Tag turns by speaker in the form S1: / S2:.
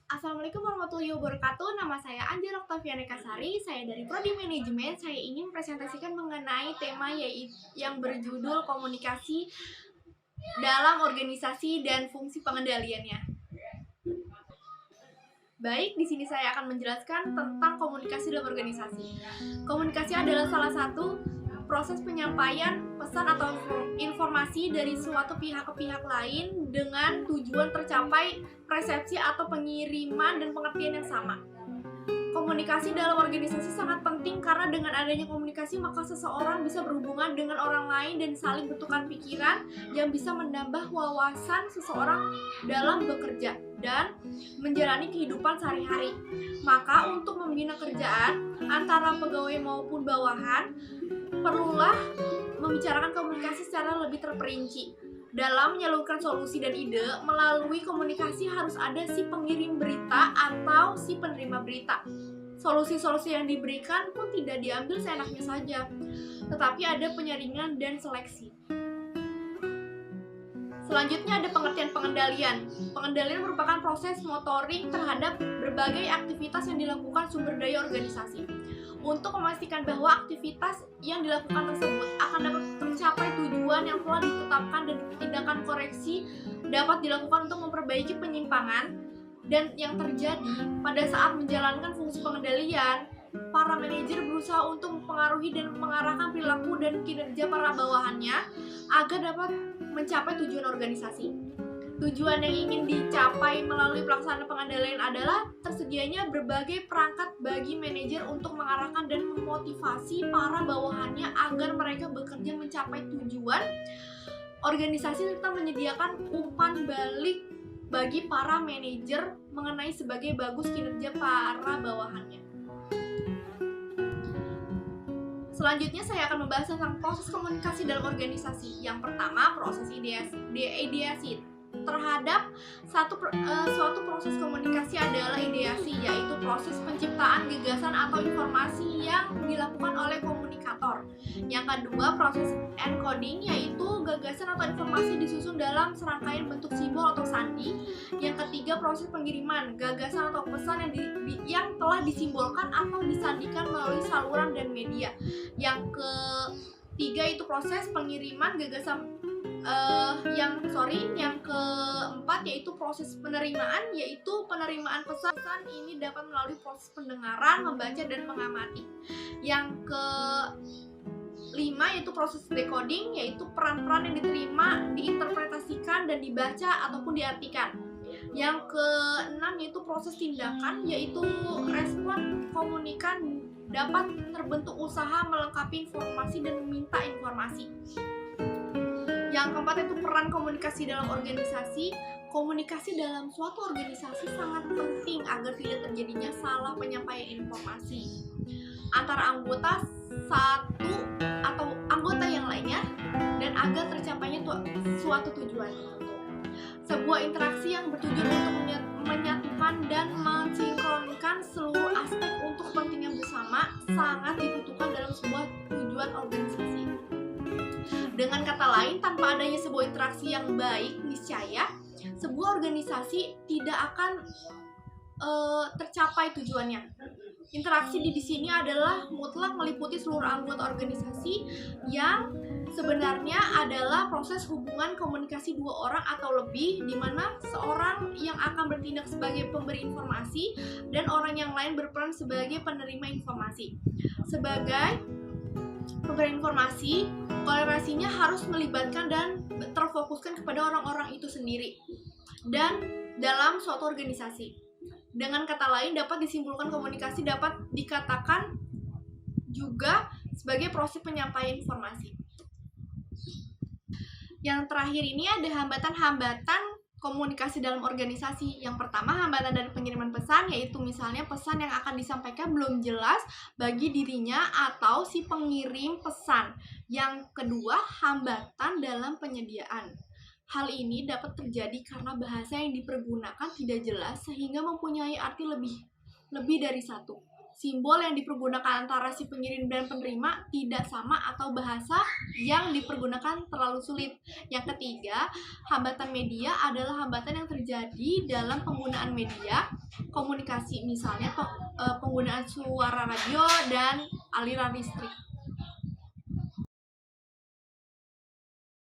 S1: Assalamualaikum warahmatullahi wabarakatuh. Nama saya Anjel Oktaviani Kasari. Saya dari Prodi Manajemen. Saya ingin presentasikan mengenai tema yaitu yang berjudul komunikasi dalam organisasi dan fungsi pengendaliannya. Baik, di sini saya akan menjelaskan tentang komunikasi dalam organisasi. Komunikasi adalah salah satu proses penyampaian pesan atau informasi dari suatu pihak ke pihak lain dengan tujuan tercapai persepsi atau pengiriman dan pengertian yang sama. Komunikasi dalam organisasi sangat penting karena dengan adanya komunikasi maka seseorang bisa berhubungan dengan orang lain dan saling bertukar pikiran yang bisa menambah wawasan seseorang dalam bekerja dan menjalani kehidupan sehari-hari. Maka untuk membina kerjaan antara pegawai maupun bawahan perlulah membicarakan komunikasi secara lebih terperinci. Dalam menyalurkan solusi dan ide, melalui komunikasi harus ada si pengirim berita atau si penerima berita. Solusi-solusi yang diberikan pun tidak diambil seenaknya saja, tetapi ada penyaringan dan seleksi. Selanjutnya ada pengertian pengendalian. Pengendalian merupakan proses motoring terhadap berbagai aktivitas yang dilakukan sumber daya organisasi. Untuk memastikan bahwa aktivitas yang dilakukan tersebut akan dapat tercapai tujuan yang telah ditetapkan dan tindakan koreksi dapat dilakukan untuk memperbaiki penyimpangan dan yang terjadi pada saat menjalankan fungsi pengendalian. Para manajer berusaha untuk mempengaruhi dan mengarahkan perilaku dan kinerja para bawahannya agar dapat mencapai tujuan organisasi. Tujuan yang ingin dicapai melalui pelaksanaan pengendalian adalah tersedianya berbagai perangkat bagi manajer untuk mengarahkan dan memotivasi para bawahannya agar mereka bekerja mencapai tujuan organisasi serta menyediakan umpan balik bagi para manajer mengenai sebagai bagus kinerja para bawahannya. Selanjutnya saya akan membahas tentang proses komunikasi dalam organisasi. Yang pertama, proses ideasi. Terhadap suatu proses komunikasi adalah ideasi, yaitu proses penciptaan gagasan atau informasi yang dilakukan oleh komunikator. Yang kedua, proses encoding, yaitu gagasan atau informasi disusun dalam serangkaian bentuk simbol atau sandi. Yang ketiga, proses pengiriman, gagasan atau pesan yang telah disimbolkan atau disandikan melalui saluran dan media. Yang ketiga itu proses pengiriman gagasan. Yang keempat yaitu proses penerimaan, yaitu penerimaan pesan ini dapat melalui proses pendengaran, membaca dan mengamati. Yang kelima yaitu proses decoding, yaitu peran-peran yang diterima, diinterpretasikan dan dibaca ataupun diartikan. Yang keenam yaitu proses tindakan, yaitu respon komunikan dapat terbentuk usaha melengkapi informasi dan meminta informasi. Yang keempat itu peran komunikasi dalam organisasi. Komunikasi dalam suatu organisasi sangat penting agar tidak terjadinya salah penyampaian informasi antara anggota satu atau anggota yang lainnya dan agar tercapainya suatu tujuan. Sebuah interaksi yang bertujuan untuk menyatukan dan mensinkronkan seluruh aspek untuk kepentingan bersama sangat dibutuhkan dalam sebuah tujuan organisasi. Dengan kata lain, tanpa adanya sebuah interaksi yang baik, niscaya sebuah organisasi tidak akan tercapai tujuannya. Interaksi di sini adalah mutlak meliputi seluruh anggota organisasi yang sebenarnya adalah proses hubungan komunikasi dua orang atau lebih, di mana seorang yang akan bertindak sebagai pemberi informasi dan orang yang lain berperan sebagai penerima informasi. Sebagai pemberi informasi, kolerasinya harus melibatkan dan terfokuskan kepada orang-orang itu sendiri dan dalam suatu organisasi. Dengan kata lain, dapat disimpulkan komunikasi dapat dikatakan juga sebagai proses penyampaian informasi. Yang terakhir ini ada hambatan-hambatan komunikasi dalam organisasi. Yang pertama, hambatan dari pengiriman pesan, yaitu misalnya pesan yang akan disampaikan belum jelas bagi dirinya atau si pengirim pesan. Yang kedua, hambatan dalam penyediaan. Hal ini dapat terjadi karena bahasa yang dipergunakan tidak jelas sehingga mempunyai arti lebih dari satu. simbol yang dipergunakan antara si pengirim dan penerima tidak sama atau bahasa yang dipergunakan terlalu sulit. Yang ketiga, hambatan media adalah hambatan yang terjadi dalam penggunaan media komunikasi, misalnya penggunaan suara radio dan aliran listrik.